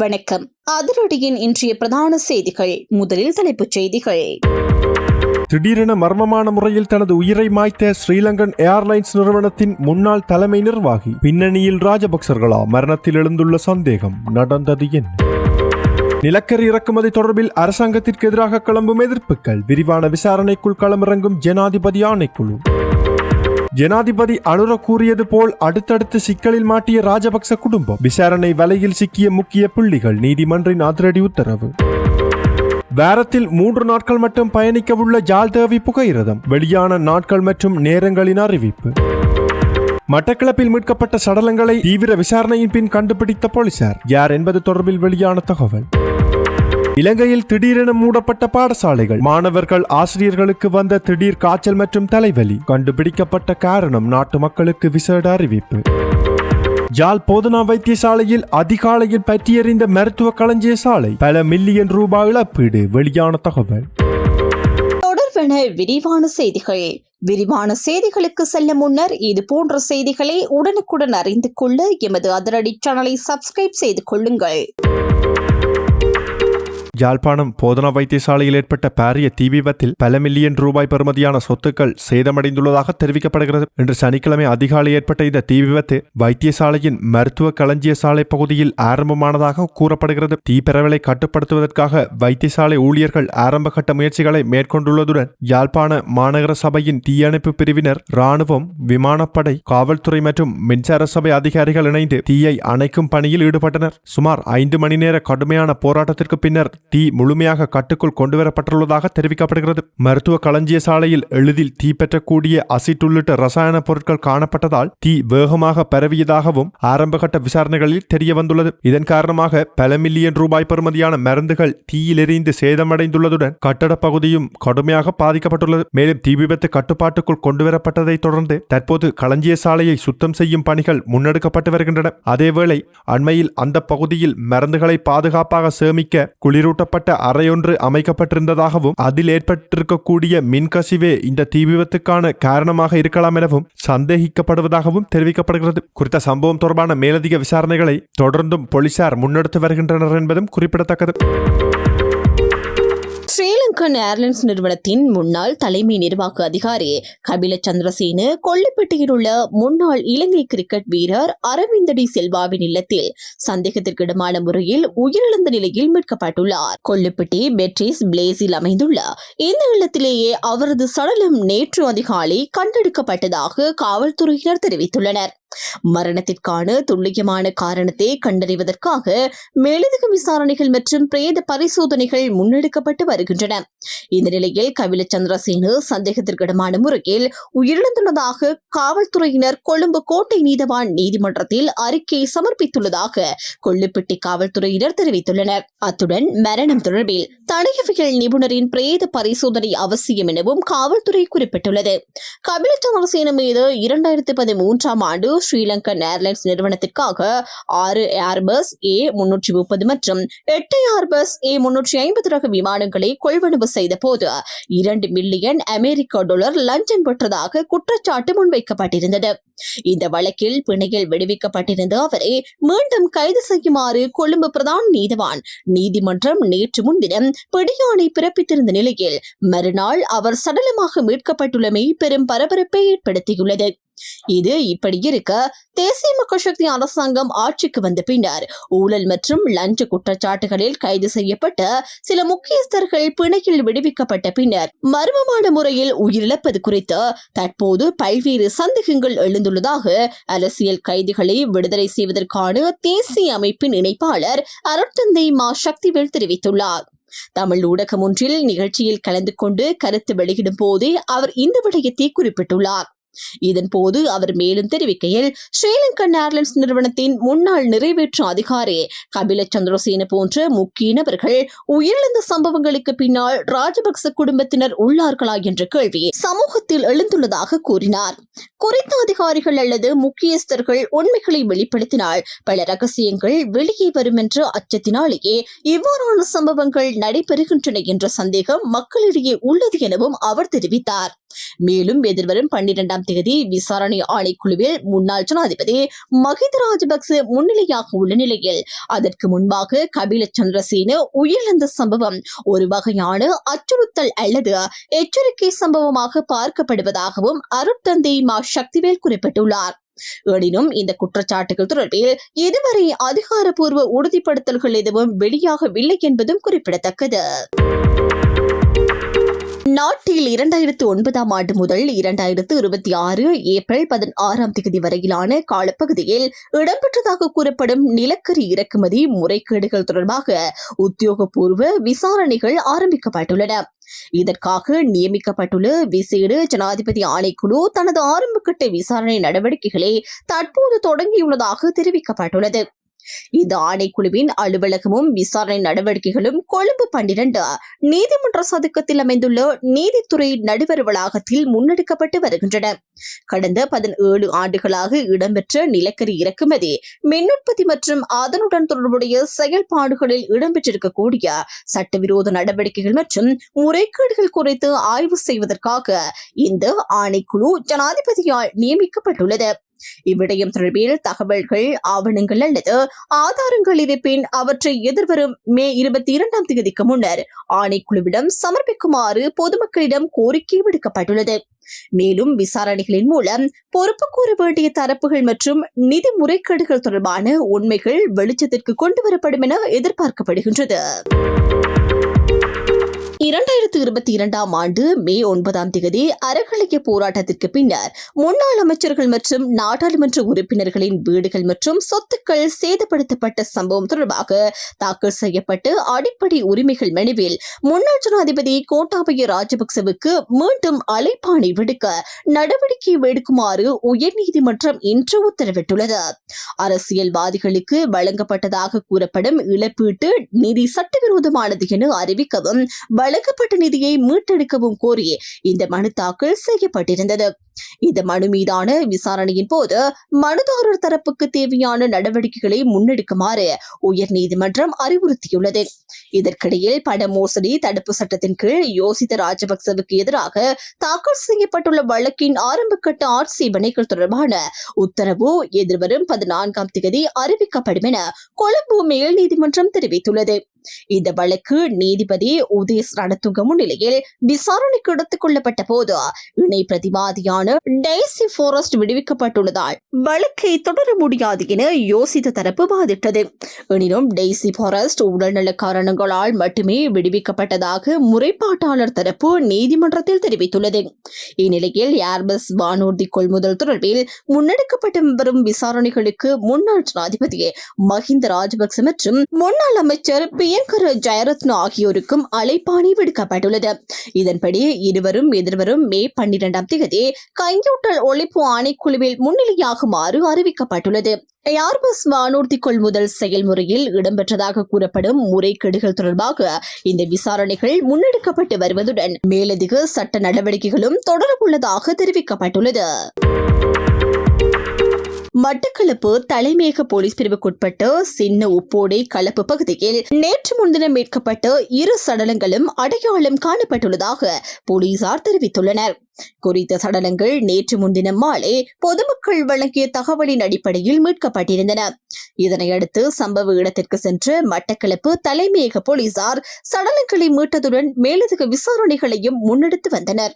வணக்கம். அதிரடியின் இன்றைய பிரதான செய்திகள். முதலில் தலைப்புச் செய்திகள். திடீரென மர்மமான முறையில் தனது உயிரை மாய்த்த ஸ்ரீலங்கன் ஏர்லைன்ஸ் நிறுவனத்தின் முன்னாள் தலைமை நிர்வாகி. பின்னணியில் ராஜபக்சர்களா? மரணத்தில் எழுந்துள்ள சந்தேகம். நடந்தது என்ன? நிலக்கரி இறக்குமதி தொடர்பில் அரசாங்கத்திற்கு எதிராக கிளம்பும் எதிர்ப்புகள். விரிவான விசாரணைக்குள் களமிறங்கும் ஜனாதிபதி ஆணைக்குழு. ஜனாதிபதி அனுர கூறியது போல் அடுத்தடுத்து சிக்கலில் மாட்டிய ராஜபக்ச குடும்பம். விசாரணை வலையில் சிக்கிய முக்கிய புள்ளிகள். நீதிமன்றின் அதிரடி உத்தரவு. வாரத்தில் 3 நாட்கள் மட்டும் பயணிக்க உள்ள ஜால்தேவி புகையிரதம். வெளியான நாட்கள் மற்றும் நேரங்களின் அறிவிப்பு. மட்டக்களப்பில் மீட்கப்பட்ட சடலங்களை தீவிர விசாரணையின் பின் கண்டுபிடித்த போலீசார். யார் என்பது தொடர்பில் வெளியான தகவல். இலங்கையில் திடீரென மூடப்பட்ட பாடசாலைகள். மாணவர்கள் ஆசிரியர்களுக்கு வந்த திடீர் காய்ச்சல் மற்றும் தலைவலி. கண்டுபிடிக்கப்பட்ட காரணம். நாட்டு மக்களுக்கு விசேட அறிவிப்பு. ஜாழ் போதனா வைத்தியசாலையில் அதிகாலையில் பற்றியறிந்த மருத்துவ களஞ்சிய சாலை. பல மில்லியன் ரூபாய் இழப்பீடு. வெளியான தகவல். தொடர்பான விரிவான செய்திகள். விரிவான செய்திகளுக்கு செல்ல முன்னர் இது போன்ற செய்திகளை உடனுக்குடன் அறிந்து கொள்ள எமது அதிரடி சேனலை சப்ஸ்கிரைப் செய்து கொள்ளுங்கள். யாழ்ப்பாணம் போதனா வைத்தியசாலையில் ஏற்பட்ட பாரிய தீ விபத்தில் பல மில்லியன் ரூபாய் பெறுமதியான சொத்துக்கள் சேதமடைந்துள்ளதாக தெரிவிக்கப்படுகிறது. இன்று சனிக்கிழமை அதிகாலை ஏற்பட்ட இந்த தீ விபத்து வைத்தியசாலையின் மருத்துவ களஞ்சிய சாலை பகுதியில் ஆரம்பமானதாக கூறப்படுகிறது. தீ பரவலை கட்டுப்படுத்துவதற்காக வைத்தியசாலை ஊழியர்கள் ஆரம்பகட்ட முயற்சிகளை மேற்கொண்டுள்ளதுடன் யாழ்ப்பாண மாநகர சபையின் தீயணைப்பு பிரிவினர், ராணுவம், விமானப்படை, காவல்துறை மற்றும் மின்சார சபை அதிகாரிகள் இணைந்து தீயை அணைக்கும் பணியில் ஈடுபட்டனர். சுமார் 5 மணி நேர கடுமையான போராட்டத்திற்கு பின்னர் தீ முழுமையாக கட்டுக்குள் கொண்டுவரப்பட்டுள்ளதாக தெரிவிக்கப்படுகிறது. மருத்துவ களஞ்சிய சாலையில் எளிதில் தீ பெற்றக்கூடிய அசிட் உள்ளிட்ட ரசாயன பொருட்கள் காணப்பட்டதால் தீ வேகமாக பரவியதாகவும் ஆரம்பகட்ட விசாரணைகளில் தெரிய வந்துள்ளது. இதன் காரணமாக பல மில்லியன் ரூபாய் பெறுமதியான மருந்துகள் தீயில் எரிந்து சேதமடைந்துள்ளதுடன் கட்டட பகுதியும் கடுமையாக பாதிக்கப்பட்டுள்ளது. மேலும் தீ விபத்து கட்டுப்பாட்டுக்குள் கொண்டுவரப்பட்டதை தொடர்ந்து தற்போது களஞ்சிய சாலையை சுத்தம் செய்யும் பணிகள் முன்னெடுக்கப்பட்டு வருகின்றன. அதேவேளை அண்மையில் அந்த பகுதியில் மருந்துகளை பாதுகாப்பாக சேமிக்க குளிரூட்டப்பட்ட அறையொன்று அமைக்கப்பட்டிருந்ததாகவும் அதில் ஏற்பட்டிருக்கக்கூடிய மின்கசிவே இந்த தீ விபத்துக்கான காரணமாக இருக்கலாம் எனவும் சந்தேகிக்கப்படுவதாகவும் தெரிவிக்கப்படுகிறது. குறித்த சம்பவம் தொடர்பான மேலதிக விசாரணைகளை தொடர்ந்தும் போலீசார் முன்னெடுத்து வருகின்றனர் என்பதும் குறிப்பிடத்தக்கது. ஸ்ரீலங்கன் ஏர்லைன்ஸ் நிறுவனத்தின் முன்னாள் தலைமை நிர்வாக அதிகாரி கபில சந்திரசேன கொல்லுப்பட்டியில் உள்ள முன்னாள் இலங்கை கிரிக்கெட் வீரர் அரவிந்த் டி சில்வாவின் இல்லத்தில் சந்தேகத்திற்கிடமான முறையில் உயிரிழந்த நிலையில் மீட்கப்பட்டுள்ளார். கொல்லுப்பட்டி பெட்ரிஸ் பிளேஸில் அமைந்துள்ள இந்த இல்லத்திலேயே அவரது சடலம் நேற்று அதிகாலை கண்டெடுக்கப்பட்டதாக காவல்துறையினர் தெரிவித்துள்ளனர். மரணத்திற்கான துல்லியமான காரணத்தை கண்டறிவதற்காக மேலதிக விசாரணைகள் மற்றும் பிரேத பரிசோதனைகள் முன்னெடுக்கப்பட்டு வருகின்றன. இந்த நிலையில் கபில சந்திரசேன சந்தேகத்திற்கிடமான முறையில் உயிரிழந்துள்ளதாக காவல்துறையினர் கொழும்பு கோட்டை நீதவான் நீதிமன்றத்தில் அறிக்கை சமர்ப்பித்துள்ளதாக கொல்லுப்பட்டி காவல்துறையினர் தெரிவித்துள்ளனர். அத்துடன் மரணம் தொடர்பில் தடயவியல் நிபுணரின் பிரேத பரிசோதனை அவசியம் எனவும் காவல்துறை குறிப்பிட்டுள்ளது. கபில சந்திரசேன மீது 2013ஆம் ஆண்டு ஸ்ரீலங்கன் ஏர்லைன்ஸ் நிறுவனத்திற்காக 6 ஏர்பஸ் A330 மற்றும் 8 ஏர்பஸ் A350 ரக விமானங்களை கொள்வனவு செய்த போது 2 மில்லியன் அமெரிக்க டாலர் லஞ்சம் பெற்றதாக குற்றச்சாட்டு முன்வைக்கப்பட்டிருந்தது. இந்த வழக்கில் பிணையில் விடுவிக்கப்பட்டிருந்த அவரை மீண்டும் கைது செய்யுமாறு கொழும்பு பிரதான நீதவான் நீதிமன்றம் நேற்று முன்தினம் பிடியாணை பிறப்பித்திருந்த நிலையில் மறுநாள் அவர் சடலமாக மீட்கப்பட்டுள்ளமை பெரும் பரபரப்பை ஏற்படுத்தியுள்ளது. இது இப்படி இருக்க தேசிய மக்கள் சக்தி அரசாங்கம் ஆட்சிக்கு வந்த பின்னர் ஊழல் மற்றும் லஞ்ச குற்றச்சாட்டுகளில் கைது செய்யப்பட்ட சில முக்கியஸ்தர்கள் பிணையில் விடுவிக்கப்பட்ட பின்னர் மர்மமான முறையில் உயிரிழப்பது குறித்து தற்போது பல்வேறு சந்தேகங்கள் எழுந்துள்ளதாக அரசியல் கைதிகளை விடுதலை செய்வதற்கான தேசிய அமைப்பின் இணைப்பாளர் அருட்தந்தை மா சக்திவேல் தெரிவித்துள்ளார். தமிழ் ஊடகம் ஒன்றில் நிகழ்ச்சியில் கலந்து கொண்டு கருத்து வெளியிடும் போதே அவர் இந்த விடயத்தை குறிப்பிட்டுள்ளார். இதன் போது அவர் மேலும் தெரிவிக்கையில், ஸ்ரீலங்கன் ஏர்லைன்ஸ் நிறுவனத்தின் முன்னாள் நிறைவேற்று அதிகாரி கபில சந்திரசேன போன்ற முக்கிய நபர்கள் உயிரிழந்த சம்பவங்களுக்கு பின்னால் ராஜபக்ச குடும்பத்தினர் உள்ளார்களா என்ற கேள்வி சமூகத்தில் எழுந்துள்ளதாக கூறினார். குறித்த அதிகாரிகள் அல்லது முக்கியஸ்தர்கள் உண்மைகளை வெளிப்படுத்தினால் பல ரகசியங்கள் வெளியே வரும் என்ற அச்சத்தினாலேயே இவ்வாறான சம்பவங்கள் நடைபெறுகின்றன என்ற சந்தேகம் மக்களிடையே உள்ளது எனவும் அவர் தெரிவித்தார். மேலும் எதிர்வரும் 12ஆம் தேதி விசாரணை ஆணைக்குழுவில் முன்னாள் ஜனாதிபதி மஹிந்த ராஜபக்ச முன்னிலையாக உள்ள நிலையில் அதற்கு முன்பாக கபில சந்திரசேன உயிரிழந்த சம்பவம் ஒரு வகையான அச்சுறுத்தல் அல்லது எச்சரிக்கை சம்பவமாக பார்க்கப்படுவதாகவும் அருட்தந்தை மா சக்திவேல் குறிப்பிட்டுள்ளார். எனினும் இந்த குற்றச்சாட்டுகள் தொடர்பில் இதுவரை அதிகாரப்பூர்வ உறுதிப்படுத்தல்கள் எதுவும் வெளியாகவில்லை என்பதும் குறிப்பிடத்தக்கது. நாட்டில் 2009ஆம் ஆண்டு முதல் 2026 ஏப்ரல் 16ஆம் தேதி வரையிலான காலப்பகுதியில் இடம்பெற்றதாக கூறப்படும் நிலக்கரி இறக்குமதி முறைகேடுகள் தொடர்பாக உத்தியோகபூர்வ விசாரணைகள் ஆரம்பிக்கப்பட்டுள்ளன. இதற்காக நியமிக்கப்பட்டுள்ள விசேட ஜனாதிபதி ஆணைக்குழு தனது ஆரம்பகட்ட விசாரணை நடவடிக்கைகளை தற்போது தொடங்கியுள்ளதாக தெரிவிக்கப்பட்டுள்ளது. இந்த ஆணைக்குழுவின் அலுவலகமும் விசாரணை நடவடிக்கைகளும் கொழும்பு 12 நீதிமன்ற சதுக்கத்தில் அமைந்துள்ள நீதித்துறை நடுவர் வளாகத்தில் முன்னெடுக்கப்பட்டு வருகின்றன. கடந்த 17 ஆண்டுகளாக இடம்பெற்ற நிலக்கரி இறக்குமதி, மின் உற்பத்தி மற்றும் அதனுடன் தொடர்புடைய செயல்பாடுகளில் இடம்பெற்றிருக்கக்கூடிய சட்டவிரோத நடவடிக்கைகள் மற்றும் முறைகேடுகள் குறித்து ஆய்வு செய்வதற்காக இந்த ஆணைக்குழு ஜனாதிபதியால் நியமிக்கப்பட்டுள்ளது. இவ்விடயம் தொடர்பில் தகவல்கள், ஆவணங்கள் அல்லது ஆதாரங்கள் இருப்பின் அவற்றை எதிர்வரும் மே 22ஆம் தேதிக்கு முன்னர் ஆணைக்குழுவிடம் சமர்ப்பிக்குமாறு பொதுமக்களிடம் கோரிக்கை விடுக்கப்பட்டுள்ளது. மேலும் விசாரணைகளின் மூலம் பொறுப்பு கூற வேண்டிய தரப்புகள் மற்றும் நிதி முறைகேடுகள் தொடர்பான உண்மைகள் வெளிச்சத்திற்கு கொண்டுவரப்படும் என எதிர்பார்க்கப்படுகின்றது. 2022ஆம் ஆண்டு மே 9ஆம் தேதி அறகலைய போராட்டத்திற்கு பின்னர் முன்னாள் அமைச்சர்கள் மற்றும் நாடாளுமன்ற உறுப்பினர்களின் வீடுகள் மற்றும் சொத்துக்கள் சேதப்படுத்தப்பட்ட சம்பவம் தொடர்பாக தாக்கல் செய்யப்பட்ட அடிப்படை உரிமைகள் மனுவில் முன்னாள் ஜனாதிபதி கோட்டாபய ராஜபக்சவுக்கு மீண்டும் அழைப்பாணை விடுக்க நடவடிக்கை எடுக்குமாறு உயர்நீதிமன்றம் இன்று உத்தரவிட்டுள்ளது. அரசியல்வாதிகளுக்கு வழங்கப்பட்டதாக கூறப்படும் இழப்பீட்டு நிதி சட்டவிரோதமானது என அறிவிக்கவும் வழங்கப்பட்ட நிதியை மீட்டெடுக்கவும் கோரி இந்த மனு தாக்கல் செய்யப்பட்டிருந்தது. இந்த மனு மீதான விசாரணையின் போது மனுதாரர் தரப்புக்கு தேவையான நடவடிக்கைகளை முன்னெடுக்குமாறு உயர்நீதிமன்றம் அறிவுறுத்தியுள்ளது. இதற்கிடையில் பண மோசடி தடுப்பு சட்டத்தின் கீழ் யோசித்த ராஜபக்சவுக்கு எதிராக தாக்கல் செய்யப்பட்டுள்ள வழக்கின் ஆரம்பகட்ட ஆட்சேபனைகள் தொடர்பான உத்தரவு எதிர்வரும் 14ஆம் தேதி அறிவிக்கப்படும் என கொழும்பு மேல் நீதிமன்றம் தெரிவித்துள்ளது. இந்த வழக்கு நீதிபதி உதேஸ் ரணதுங்க முன்னிலையில் விசாரணைக்கு எடுத்துக் கொள்ளப்பட்ட போது இணை பிரதிவாதியான டெய்சி ஃபாரஸ்ட் விடுவிக்கப்பட்டுள்ளதால் வழக்கை தொடர முடியாது என யோசித்த தரப்பு வாதிட்டது. எனினும் டெய்சி ஃபாரஸ்ட் உடல்நல காரணங்களால் மட்டுமே விடுவிக்கப்பட்டதாக முறைப்பாட்டாளர் தரப்பு நீதிமன்றத்தில் தெரிவித்துள்ளது. இந்நிலையில் ஏர்பஸ் வானூர்தி கொள்முதல் தொடர்பில் முன்னெடுக்கப்பட்டு வரும் விசாரணைகளுக்கு முன்னாள் ஜனாதிபதி மஹிந்த ராஜபக்ச மற்றும் முன்னாள் அமைச்சர் பிரியங்கர ஜெயரத்ன ஆகியோருக்கும் அழைப்பாணை விடுக்கப்பட்டுள்ளது. இதன்படி இருவரும் எதிர்வரும் மே 12ஆம் தேதி கையூட்டல் ஒழிப்பு ஆணைக்குழுவில் முன்னிலையாகுமாறு அறிவிக்கப்பட்டுள்ளது. ஏர்பஸ் வானூர்தி கொள்முதல் செயல்முறையில் இடம்பெற்றதாக கூறப்படும் முறைகேடுகள் தொடர்பாக இந்த விசாரணைகள் முன்னெடுக்கப்பட்டு வருவதுடன் மேலதிக சட்ட நடவடிக்கைகளும் தொடரவுள்ளதாக தெரிவிக்கப்பட்டுள்ளது. மட்டக்களப்பு தலைமையக போலீஸ் பிரிவுக்குட்பட்ட சின்ன உப்போடை களப்பு பகுதியில் நேற்று முன்தினம் மீட்கப்பட்ட 2 சடலங்களும் அடையாளம் காணப்பட்டுள்ளதாக போலீசார் தெரிவித்துள்ளனர். குறித்த சடலங்கள் நேற்று முன்தினம் மாலை பொதுமக்கள் வழங்கிய தகவலின் அடிப்படையில் மீட்கப்பட்டிருந்தன. இதனையடுத்து சம்பவ இடத்திற்கு சென்ற மட்டக்களப்பு தலைமையக போலீசார் சடலங்களை மீட்டதுடன் மேலதிக விசாரணைகளையும் முன்னெடுத்து வந்தனர்.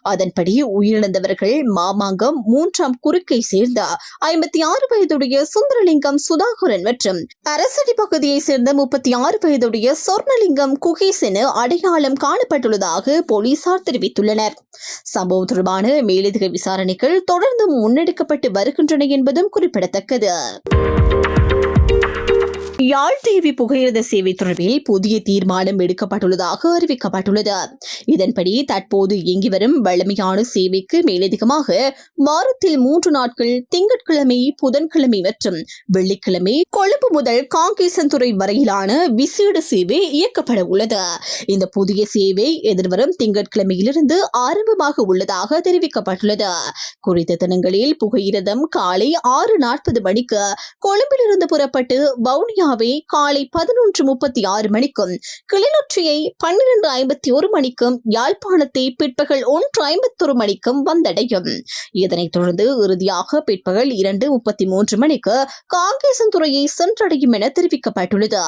அதன்படி உயிரிழந்தவர்கள் மாமாங்கம் 3ஆம் குறுக்கை சேர்ந்த 56 வயதுடைய சுந்தரலிங்கம் சுதாகரன் மற்றும் அரசடி பகுதியை சேர்ந்த 36 வயதுடைய சொர்ணலிங்கம் குகேஸ் என அடையாளம் காணப்பட்டுள்ளதாக போலீசார் தெரிவித்துள்ளனர். சம்பவம் தொடர்பான மேலதிக விசாரணைகள் தொடர்ந்து முன்னெடுக்கப்பட்டு வருகின்றன என்பதும் குறிப்பிடத்தக்கது. யாழ் டிவி புகையிரத சேவை தொடர்பில் புதிய தீர்மானம் எடுக்கப்பட்டுள்ளதாக அறிவிக்கப்பட்டுள்ளது. இதன்படி தற்போது இயங்கி வரும் வழமையான சேவைக்கு மேலதிகமாக வாரத்தில் 3 நாட்கள் திங்கட்கிழமை, புதன்கிழமை மற்றும் வெள்ளிக்கிழமை கொழும்பு முதல் காங்கேசன்துறை வரையிலான விசேட சேவை இயக்கப்பட உள்ளது. இந்த புதிய சேவை எதிர்வரும் திங்கட்கிழமையிலிருந்து ஆரம்பமாக உள்ளதாக தெரிவிக்கப்பட்டுள்ளது. குறித்த தினங்களில் புகையிரதம் காலை 6:40 மணிக்கு கொழும்பிலிருந்து புறப்பட்டு வவுனியா வவுனியாவை காலை 11:36 மணிக்கும், கிளிநொச்சியை 12:51 மணிக்கும், யாழ்ப்பாணத்தை பிற்பகல் 1:51 மணிக்கும் வந்தடையும். இதனைத் தொடர்ந்து இறுதியாக பிற்பகல் 2:33 மணிக்கு காங்கேசன்துறையை சென்றடையும் என தெரிவிக்கப்பட்டுள்ளது.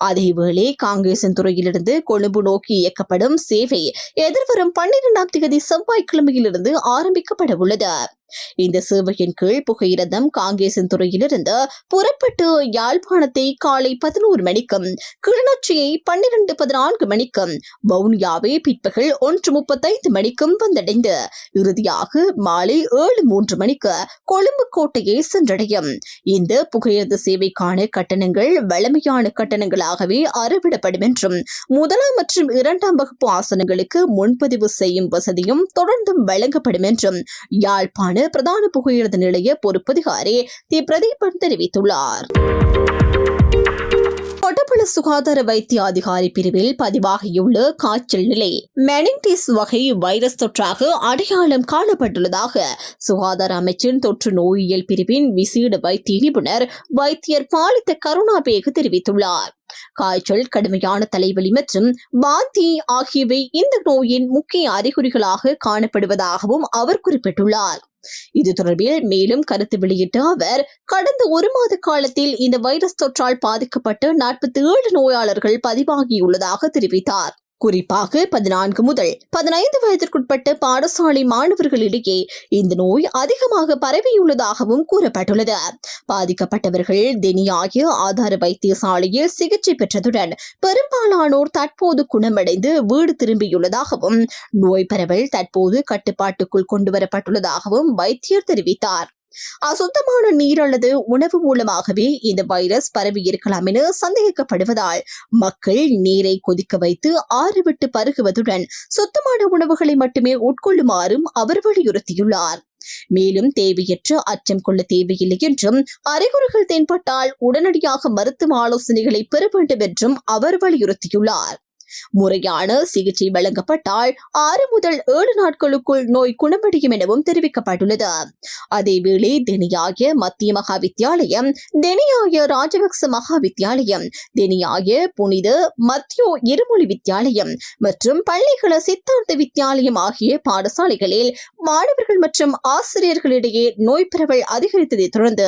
அதேவேளை காங்கேசன்துறையிலிருந்து கொழும்பு நோக்கி இயக்கப்படும் சேவை எதிர்வரும் 12ஆம் தேதி செவ்வாய்க்கிழமையிலிருந்து ஆரம்பிக்கப்பட உள்ளது. இந்த சேவையின் கீழ் புகையிரதம் காங்கேசன்துறையிலிருந்து புறப்பட்டு யாழ்ப்பாணத்தை காலை 11 மணிக்கும், கிளிநொச்சியை 12:14 மணிக்கும், வவுனியாவை பிற்பகல் 1:35 மணிக்கும் வந்தடைந்து இறுதியாக மாலை 7:03 மணிக்கு கொழும்பு கோட்டையை சென்றடையும். இந்த புகையிரத சேவைக்கான கட்டணங்கள் வழமையான கட்டணங்களாகவே அறவிடப்படும் என்றும், 1ஆம் மற்றும் 2ஆம் வகுப்பு ஆசனங்களுக்கு முன்பதிவு செய்யும் வசதியும் தொடர்ந்தும் வழங்கப்படும் என்றும் யாழ்ப்பாண பிரதான புகையிரத நிலைய பொறுப்பதிகாரி தி பிரதீபன் தெரிவித்துள்ளார். கொட்டப்பள்ள சுகாதார வைத்திய அதிகாரி பிரிவில் பதிவாகியுள்ள காய்ச்சல் நிலை மெனிங்கிஸ் வகை வைரஸ் தொற்றாக அடையாளம் காணப்பட்டுள்ளதாக சுகாதார அமைச்சின் தொற்று நோயியல் பிரிவின் விசேட வைத்திய நிபுணர் வைத்தியர் பாலித்த கருணாபேக தெரிவித்துள்ளார். காய்ச்சல், கடுமையான தலைவலி மற்றும் வாந்தி ஆகியவை இந்த நோயின் முக்கிய அறிகுறிகளாக காணப்படுவதாகவும் அவர் குறிப்பிட்டுள்ளார். இது தொடர்பில் மேலும் கருத்து வெளியிட்ட அவர், கடந்த 1 மாத காலத்தில் இந்த வைரஸ் தொற்றால் பாதிக்கப்பட்ட 47 நோயாளர்கள் பதிவாகியுள்ளதாக தெரிவித்தார். குறிப்பாக 14 முதல் 15 வயதிற்குட்பட்ட பாடசாலை மாணவர்களிடையே இந்த நோய் அதிகமாக பரவியுள்ளதாகவும் கூறப்பட்டுள்ளது. பாதிக்கப்பட்டவர்கள் தெனியாய ஆதார வைத்தியசாலையில் சிகிச்சை பெற்றதுடன் பெரும்பாலானோர் தற்போது குணமடைந்து வீடு திரும்பியுள்ளதாகவும், நோய் பரவல் தற்போது கட்டுப்பாட்டுக்குள் கொண்டுவரப்பட்டுள்ளதாகவும் வைத்தியர் தெரிவித்தார். அசுத்தமான நீர் அல்லது உணவு மூலமாகவே இந்த வைரஸ் பரவி இருக்கலாம் என சந்தேகிக்கப்படுவதால் மக்கள் நீரை கொதிக்க வைத்து ஆறிவிட்டு பருகுவதுடன் சுத்தமான உணவுகளை மட்டுமே உட்கொள்ளுமாறும் அவர் வலியுறுத்தியுள்ளார். மேலும் தேவையற்ற அச்சம் கொள்ள தேவையில்லை என்றும், அறிகுறிகள் தென்பட்டால் உடனடியாக மருத்துவ ஆலோசனைகளை பெற வேண்டும் என்றும் அவர் வலியுறுத்தியுள்ளார். முறையான சிகிச்சை வழங்கப்பட்டால் 6 முதல் 7 நாட்களுக்குள் நோய் குணமடையும் எனவும் தெரிவிக்கப்பட்டுள்ளது. அதேவேளை தெனியாய மத்திய மகா வித்தியாலயம், தெனியாய ராஜபக்ச மகா வித்தியாலயம், தெனியாய புனித மத்தியோ இருமொழி வித்தியாலயம் மற்றும் பள்ளிகள சித்தார்த்த வித்தியாலயம் ஆகிய பாடசாலைகளில் மாணவர்கள் மற்றும் ஆசிரியர்களிடையே நோய் பரவல் அதிகரித்ததை தொடர்ந்து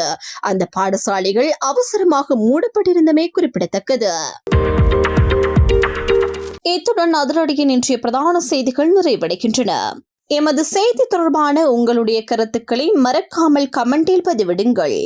அந்த பாடசாலைகள் அவசரமாக மூடப்பட்டிருந்தமை குறிப்பிடத்தக்கது. இத்துடன் அதிரடியின் இன்றைய பிரதான செய்திகள் நிறைவடைகின்றன. எமது செய்தி தொடர்பான உங்களுடைய கருத்துக்களை மறக்காமல் கமெண்டில் பதிவிடுங்கள்.